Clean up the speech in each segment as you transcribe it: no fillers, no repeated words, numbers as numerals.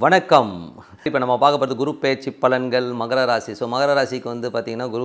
வணக்கம். இப்போ நம்ம பார்க்க போகிறது குரு பேச்சு பலன்கள் மகர ராசி. ஸோ மகர ராசிக்கு வந்து பார்த்திங்கன்னா குரு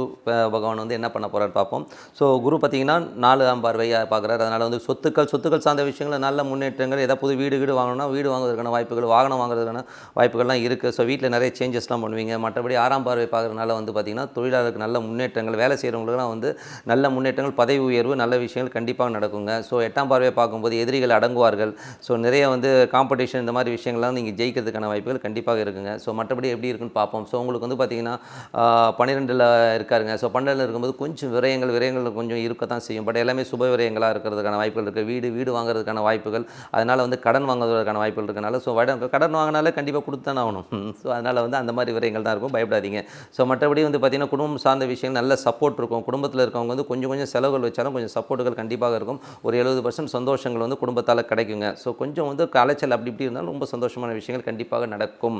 பகவான் வந்து என்ன பண்ண போகிறார் பார்ப்போம். ஸோ குரு பார்த்திங்கன்னா 4ஆம் பார்வையாக பார்க்குறாரு. அதனால் வந்து சொத்துக்கள் சார்ந்த விஷயங்கள் நல்ல முன்னேற்றங்கள், ஏதாவது புது வீடு வாங்கணும்னா வீடு வாங்குறதுக்கான வாய்ப்புகள், வாகனம் வாங்குறதுக்கான வாய்ப்புகள்லாம் இருக்குது. ஸோ வீட்டில் நிறைய சேஞ்சஸ்லாம் பண்ணுவீங்க. மற்றபடி 6ஆம் பார்வை பார்க்குறதுனால வந்து பார்த்திங்கன்னா தொழிலாளருக்கு நல்ல முன்னேற்றங்கள், வேலை செய்கிறவங்களுக்குலாம் வந்து நல்ல முன்னேற்றங்கள், பதவி உயர்வு, நல்ல விஷயங்கள் கண்டிப்பாக நடக்குங்க. ஸோ 8ஆம் பார்வையை பார்க்கும்போது எதிரிகள் அடங்குவார்கள். ஸோ நிறைய வந்து காம்படிஷன் இந்த மாதிரி விஷயங்கள்லாம் நீங்கள் ஜெயிக்கிறதுக்கான வாய்ப்புகள் கண்டிப்பாக இருக்குங்க. ஸோ மற்றபடி எப்படி இருக்குன்னு பார்ப்போம். ஸோ உங்களுக்கு வந்து பார்த்திங்கன்னா 12ல் இருக்காருங்க. ஸோ 12ல் இருக்கும்போது கொஞ்சம் விரயங்கள் கொஞ்சம் இருக்கத்தான் செய்யும். பட் எல்லாமே சுப விரயங்களாக இருக்கிறதுக்கான வாய்ப்புகள் இருக்குது. வீடு வாங்குறதுக்கான வாய்ப்புகள், அதனால் வந்து கடன் வாங்குவதற்கான வாய்ப்புகள் இருக்கனால ஸோ கடன் வாங்கினாலே கண்டிப்பாக கொடுத்து தானே ஆகணும். ஸோ அதனால் வந்து அந்த மாதிரி விரயங்கள் தான் இருக்கும், பயப்படாதீங்க. ஸோ மற்றபடி வந்து பார்த்திங்கன்னா குடும்பம் சார்ந்த விஷயங்கள் நல்ல சப்போர்ட் இருக்கும். குடும்பத்தில் இருக்கவங்க வந்து கொஞ்சம் செலவுகள் வச்சாலும் கொஞ்சம் சப்போர்ட்டுகள் கண்டிப்பாக இருக்கும். ஒரு 70% சந்தோஷங்கள் வந்து குடும்பத்தால் கிடைக்குங்க. ஸோ கொஞ்சம் வந்து அலைச்சல் அப்படி இப்படி இருந்தாலும் ரொம்ப சந்தோஷமான விஷயங்கள் கண்டிப்பாக நடக்கும்.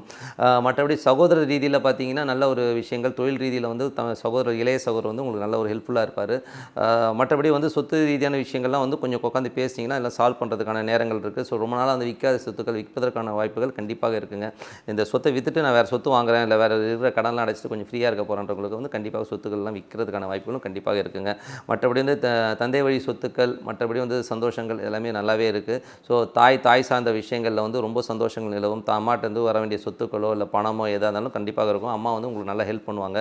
மற்றபடி சகோதர ரீதியில் பார்த்தீங்கன்னா நல்ல ஒரு விஷயங்கள், தொழில் ரீதியில் வந்து இளைய சகோதரர் வந்து உங்களுக்கு நல்ல ஒரு ஹெல்ப்ஃபுல்லாக இருப்பார். மற்றபடி வந்து சொத்து ரீதியான விஷயங்கள்லாம் வந்து கொஞ்சம் உட்காந்து பேசிங்கன்னா எல்லாம் சால்வ் பண்ணுறதுக்கான நேரங்கள் இருக்குது. ஸோ ரொம்ப நாளாக அந்த விற்காத சொத்துக்கள் விற்பதற்கான வாய்ப்புகள் கண்டிப்பாக இருக்குங்க. இந்த சொத்தை விற்றுட்டு நான் வேறு சொத்து வாங்குறேன், இல்லை வேறு இருக்கிற கடன்லாம் அடைச்சிட்டு கொஞ்சம் ஃப்ரீயாக இருக்க போகிறவங்களுக்கு வந்து கண்டிப்பாக சொத்துக்கள்லாம் விற்கிறதுக்கான வாய்ப்புகளும் கண்டிப்பாக இருக்குங்க. மற்றபடி வந்து தந்தை வழி சொத்துக்கள், மற்றபடி வந்து சந்தோஷங்கள் எல்லாமே நல்லாவே இருக்குது. ஸோ தாய் சார்ந்த விஷயங்களில் வந்து ரொம்ப சந்தோஷங்கள் நிலவும். அம்மாட்டேருந்து வர வேண்டிய சொத்துக்களோ இல்லை பணமோ எதாக இருந்தாலும் கண்டிப்பாக இருக்கும். அம்மா வந்து உங்களுக்கு நல்லா ஹெல்ப் பண்ணுவாங்க.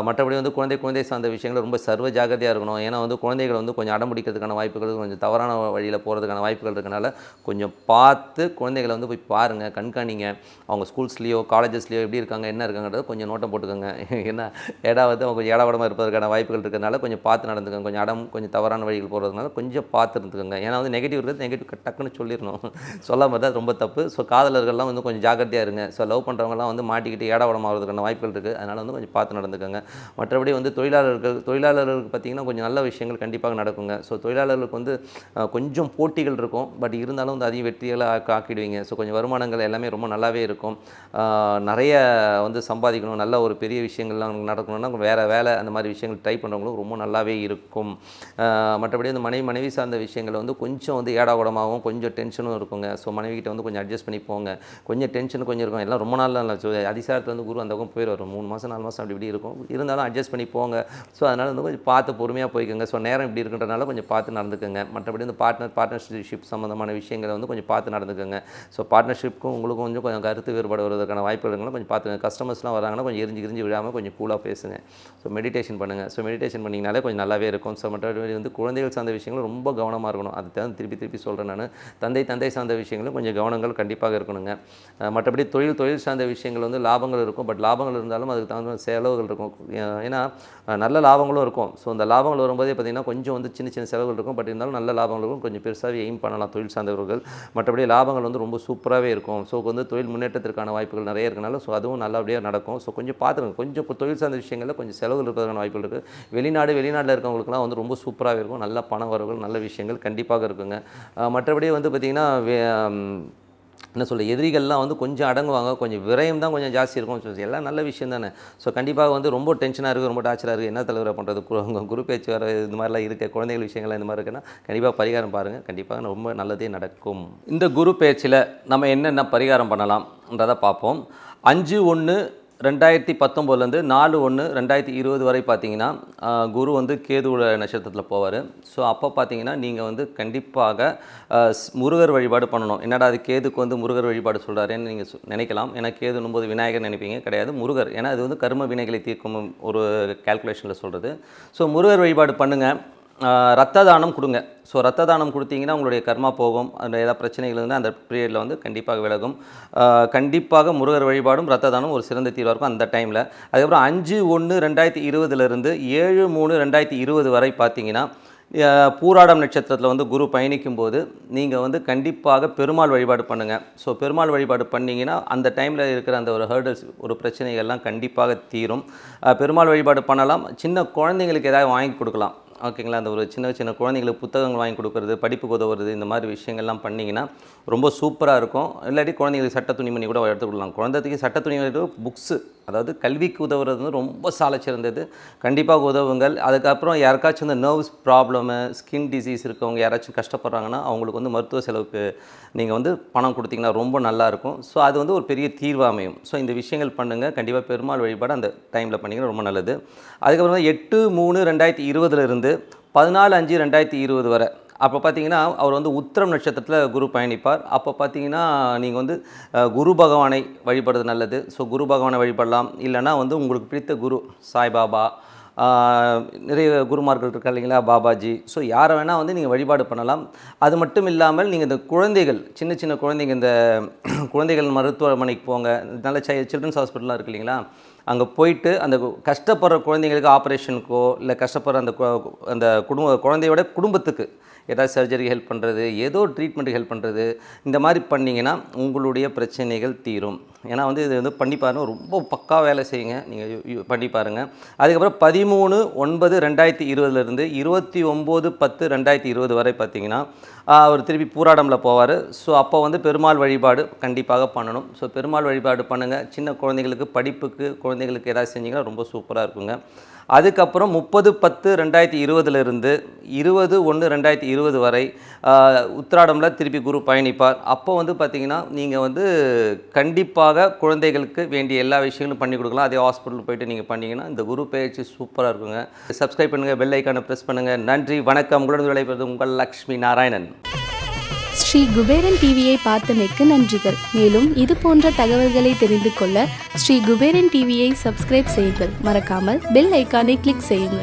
மற்றபடி வந்து குழந்தை சார்ந்த விஷயங்கள் ரொம்ப சர்வ ஜாகிரதையாக இருக்கணும். ஏன்னா வந்து குழந்தைகள் வந்து கொஞ்சம் அடம்பிடிக்கிறதுக்கான வாய்ப்புகள், கொஞ்சம் தவறான வழியில் போகிறதுக்கான வாய்ப்புகள் இருக்கனால கொஞ்சம் பார்த்து குழந்தைகளை வந்து போய் பாருங்கள், கண்காணிங்க. அவங்க ஸ்கூல்ஸ்லேயோ காலேஜஸ்லேயோ எப்படி இருக்காங்க, என்ன இருக்காங்கிறத கொஞ்சம் நோட்டம் போட்டுக்கோங்க. ஏன்னா அவங்க கொஞ்சம் ஏடாவடமாக இருப்பதற்கான வாய்ப்புகள் இருக்கிறதுனால கொஞ்சம் பார்த்து நடந்துக்கோங்க. கொஞ்சம் தவறான வழிகள் போகிறதுனால கொஞ்சம் பார்த்து இருந்துக்கோங்க. ஏன்னா வந்து நெகட்டிவ் இருக்கிறது நெகட்டிவ் டக்குன்னு சொல்லிடணும், சொல்லாமல் தான் ரொம்ப தப்பு. ஸோ காதலர்கள்லாம் வந்து கொஞ்சம் ஜாகிரதையாக இருங்க. ஸோ லவ் பண்ணுறவங்கலாம் வந்து மாட்டிக்கிட்டு ஏடாவடம் ஆகிறதுக்கான வாய்ப்புகள் இருக்குது. அதனால் வந்து கொஞ்சம் பார்த்து நடந்துக்கோங்க. மற்றபடி வந்து தொழிலாளர்களுக்கு பார்த்திங்கன்னா கொஞ்சம் நல்ல விஷயங்கள் கண்டிப்பாக நடக்குங்க. ஸோ தொழிலாளர்களுக்கு வந்து கொஞ்சம் போட்டிகள் இருக்கும். பட் இருந்தாலும் வந்து அதிக வெற்றிகளை ஆக்கிடுவீங்க. ஸோ கொஞ்சம் வருமானங்கள் எல்லாமே ரொம்ப நல்லாவே இருக்கும். நிறைய வந்து சம்பாதிக்கணும், நல்ல ஒரு பெரிய விஷயங்கள்லாம் நடக்கணும்னா வேறு வேலை அந்த மாதிரி விஷயங்கள் ட்ரை பண்ணுறவங்களும் ரொம்ப நல்லாவே இருக்கும். மற்றபடி வந்து மனைவி சார்ந்த விஷயங்கள் வந்து கொஞ்சம் வந்து ஏடாகூடமாகவும் கொஞ்சம் டென்ஷனும் இருக்குங்க. ஸோ மனைவிக்கிட்ட வந்து கொஞ்சம் அட்ஜஸ்ட் பண்ணி போங்க. கொஞ்சம் டென்ஷன் கொஞ்சம் இருக்கும். எல்லாம் ரொம்ப நாள் அதிசாரத்தில் வந்து குரு அந்த பக்கம் போயிடுவார். 3 மாதம் 4 மாதம் அப்படி இருக்கும். இருந்தாலும் அட்ஜஸ்ட் பண்ணி போங்க. ஸோ அதனால் வந்து கொஞ்சம் பார்த்து பொறுமையாக போய்க்கோங்க. ஸோ நேரம் இப்படி இருக்குன்றனால கொஞ்சம் பார்த்து நடந்துக்கோங்க. மற்றபடி வந்து பார்ட்னர்ஷிப் சம்மந்தமான விஷயங்களை வந்து கொஞ்சம் பார்த்து நடந்துக்கோங்க. ஸோ பார்ட்னர்ஷிப்புக்கும் உங்களுக்கும் கொஞ்சம் கருத்து வேறுபாடு வருவதற்கான வாய்ப்பு இருக்குன்னா கொஞ்சம் பார்த்துங்க. கஸ்டமர்ஸ்லாம் வராங்கன்னா கொஞ்சம் எரிஞ்சு விடாமல் கொஞ்சம் கூலாக பேசுங்க. ஸோ மெடிடேஷன் பண்ணுங்கள். ஸோ மெடிடேஷன் பண்ணிங்கனாலே கொஞ்சம் நல்லாவே இருக்கும். ஸோ மற்றபடி வந்து குழந்தைகள் சார்ந்த விஷயங்கள் ரொம்ப கவனமாக இருக்கணும். அது தான் திருப்பி சொல்கிறேன் நான். தந்தை சார்ந்த விஷயங்களும் கொஞ்சம் கவனங்கள் கண்டிப்பாக இருக்கணுங்க. மற்றபடி தொழில் சார்ந்த விஷயங்கள் வந்து லாபங்கள் இருக்கும். பட் லாபங்கள் இருந்தாலும் அதுக்கு தகுந்த செலவுகள் இருக்கும். ஏன்னா நல்ல லாபங்களும் இருக்கும். ஸோ அந்த லாபங்கள் வரும்போதே பார்த்திங்கன்னா கொஞ்சம் வந்து சின்ன செலவுகள் இருக்கும். பட் இருந்தாலும் நல்ல லாபங்கள் இருக்கும். கொஞ்சம் பெருசாகவே எய்ம் பண்ணலாம் தொழில் சார்ந்தவர்கள். மற்றபடி லாபங்கள் வந்து ரொம்ப சூப்பராகவே இருக்கும். ஸோ வந்து தொழில் முன்னேற்றத்திற்கான வாய்ப்புகள் நிறைய இருக்கனால ஸோ அதுவும் நல்லபடியாக நடக்கும். ஸோ கொஞ்சம் பார்த்துக்கோங்க. கொஞ்சம் தொழில் சார்ந்த விஷயங்களில் கொஞ்சம் செலவுகள் இருப்பதற்கான வாய்ப்புகள் இருக்குது. வெளிநாட்டில் இருக்கவங்களுக்குலாம் வந்து ரொம்ப சூப்பராகவே இருக்கும். நல்ல பண வரவுகள், நல்ல விஷயங்கள் கண்டிப்பாக இருக்குங்க. மற்றபடி வந்து பார்த்திங்கன்னா என்ன சொல்ல, எதிரிகள்லாம் வந்து கொஞ்சம் அடங்குவாங்க. கொஞ்சம் விரயம் தான் கொஞ்சம் ஜாஸ்தி இருக்கும். எல்லாம் நல்ல விஷயம் தானே. ஸோ கண்டிப்பாக வந்து ரொம்ப டென்ஷனாக இருக்குது, ரொம்ப டார்ச்சராக இருக்குது, என்ன தலைவராக பண்ணுறது, குரு பேச்சு வர இந்த மாதிரிலாம் இருக்குது, குழந்தைகள் விஷயங்கள்லாம் இந்த மாதிரி இருக்குன்னா கண்டிப்பாக பரிகாரம் பாருங்கள். கண்டிப்பாக ரொம்ப நல்லதே நடக்கும். இந்த குரு பேச்சில் நம்ம என்னென்ன பரிகாரம் பண்ணலாம்ன்றதை பார்ப்போம். 5/1/2019 4/1/2020 வரை பார்த்தீங்கன்னா குரு வந்து கேதுவோட நட்சத்திரத்தில் போவார். ஸோ அப்போ பார்த்தீங்கன்னா நீங்கள் வந்து கண்டிப்பாக முருகர் வழிபாடு பண்ணணும். என்னடா அது கேதுக்கு வந்து முருகர் வழிபாடு சொல்கிறாருன்னு நீங்கள் நினைக்கலாம். ஏன்னா கேதுன்னும் போது விநாயகர் நினைப்பீங்க, கிடையாது, முருகர். ஏன்னா அது வந்து கர்ம வினைகளை தீர்க்கும் ஒரு கால்குலேஷனில் சொல்கிறது. ஸோ முருகர் வழிபாடு பண்ணுங்கள். ரத்த தானம் கொடுங்க. ஸோ ரத்த தானம் கொடுத்தீங்கன்னா உங்களுடைய கர்மா போகும். அதில் ஏதாவது பிரச்சனைகள் இருந்தால் அந்த பீரியடில் வந்து கண்டிப்பாக விலகும். கண்டிப்பாக முருகர் வழிபாடும் ரத்த தானம் ஒரு சிறந்த தீர்வாக இருக்கும் அந்த டைமில். அதுக்கப்புறம் 5/1/2020 7/3/2020 வரை பார்த்தீங்கன்னா பூராடம் நட்சத்திரத்தில் வந்து குரு பயணிக்கும் போது நீங்கள் வந்து கண்டிப்பாக பெருமாள் வழிபாடு பண்ணுங்கள். ஸோ பெருமாள் வழிபாடு பண்ணிங்கன்னா அந்த டைமில் இருக்கிற அந்த ஒரு ஹர்டல்ஸ், ஒரு பிரச்சனைகள்லாம் கண்டிப்பாக தீரும். பெருமாள் வழிபாடு பண்ணலாம். சின்ன குழந்தைங்களுக்கு ஏதாவது வாங்கி கொடுக்கலாம். ஓகேங்களா. அந்த ஒரு சின்ன குழந்தைங்களுக்கு புத்தகங்கள் வாங்கி கொடுக்குறது, படிப்புக்கு உதவுறது, இந்த மாதிரி விஷயங்கள்லாம் பண்ணிங்கன்னா ரொம்ப சூப்பராக இருக்கும். இல்லாட்டி குழந்தைங்களுக்கு சட்ட துணிமணி கூட எடுத்து கொடுக்கலாம். குழந்தைக்கு சட்ட துணிமணி புக்ஸு அதாவது கல்விக்கு உதவுறது வந்து ரொம்ப சாலச்சிறந்தது. கண்டிப்பாக உதவுங்கள். அதுக்கப்புறம் யாருக்காச்சும் இந்த நர்வ்ஸ் ப்ராப்ளமு, ஸ்கின் டிசீஸ் இருக்கவங்க யாராச்சும் கஷ்டப்படுறாங்கன்னா, அவங்களுக்கு வந்து மருத்துவ செலவுக்கு நீங்கள் வந்து பணம் கொடுத்தீங்கன்னா ரொம்ப நல்லாயிருக்கும். ஸோ அது வந்து ஒரு பெரிய தீர்வா அமையும். ஸோ இந்த விஷயங்கள் பண்ணுங்கள். கண்டிப்பாக பெருமாள் வழிபாடு அந்த டைமில் பண்ணிங்கன்னா ரொம்ப நல்லது. அதுக்கப்புறம் 8/3/2020 இருந்து 14/5/2020 வரை அப்போ பார்த்தீங்கன்னா, அவர் வந்து உத்திரம் நட்சத்திரத்தில் குரு பயணிப்பார். அப்போ பார்த்தீங்கன்னா, நீங்கள் வந்து குரு பகவானை வழிபடுறது நல்லது. ஸோ குரு பகவானை வழிபடலாம். இல்லைனா வந்து உங்களுக்கு பிடித்த குரு சாய்பாபா, நிறைய குருமார்கள் இருக்கா இல்லைங்களா, பாபாஜி. ஸோ யாரை வேணால் வந்து நீங்கள் வழிபாடு பண்ணலாம். அது மட்டும் இல்லாமல் நீங்கள் இந்த குழந்தைகள், சின்ன சின்ன குழந்தைங்க, இந்த குழந்தைகள் மருத்துவமனைக்கு போங்க. நல்ல சில்ட்ரன்ஸ் ஹாஸ்பிட்டல்லாம் இருக்கு இல்லைங்களா, அங்கே போயிட்டு அந்த கஷ்டப்படுற குழந்தைங்களுக்கு ஆப்ரேஷனுக்கோ இல்லை கஷ்டப்படுற அந்த குழந்தையோட குடும்பத்துக்கு ஏதாவது சர்ஜரி ஹெல்ப் பண்ணுறது, ஏதோ ட்ரீட்மெண்ட்டுக்கு ஹெல்ப் பண்ணுறது, இந்த மாதிரி பண்ணிங்கன்னா உங்களுடைய பிரச்சனைகள் தீரும். ஏன்னா வந்து இது வந்து பண்ணி பாருங்கள், ரொம்ப பக்கா வேலை செய்யுங்க. நீங்கள் பண்ணி பாருங்கள். அதுக்கப்புறம் 13/9/2020 29/10/2020 வரை பார்த்தீங்கன்னா அவர் திருப்பி பூராடமில் போவார். ஸோ அப்போ வந்து பெருமாள் வழிபாடு கண்டிப்பாக பண்ணணும். ஸோ பெருமாள் வழிபாடு பண்ணுங்கள். சின்ன குழந்தைங்களுக்கு படிப்புக்கு, குழந்தைங்களுக்கு ஏதாவது செஞ்சிங்கன்னா ரொம்ப சூப்பராக இருக்குங்க. அதுக்கப்புறம் 30/10/2020 இருந்து 20/1/2020 வரை உத்திராடமில் திருப்பி குரு பயணிப்பார். அப்போ வந்து பார்த்திங்கன்னா நீங்கள் வந்து கண்டிப்பாக குழந்தைகளுக்கு வேண்டிய எல்லா விஷயங்களும் பண்ணி கொடுக்கலாம். அதே ஹாஸ்பிட்டல் போய்ட்டு நீங்கள் பண்ணிங்கன்னா இந்த குரு பயிற்சி சூப்பராக இருக்குங்க. சப்ஸ்கிரைப் பண்ணுங்கள், பெல் ஐக்கானை ப்ரெஸ் பண்ணுங்கள். நன்றி, வணக்கம். உங்களுடன் விடைபெறுவது உங்கள் லக்ஷ்மி நாராயணன். ஸ்ரீ குபேரன் டிவியை பார்த்தமைக்கு நன்றிகள். மேலும் இது போன்ற தகவல்களை தெரிந்து கொள்ள ஸ்ரீ குபேரன் டிவியை சப்ஸ்கிரைப் செய்யுங்கள். மறக்காமல் பெல் ஐக்கானை கிளிக் செய்யுங்கள்.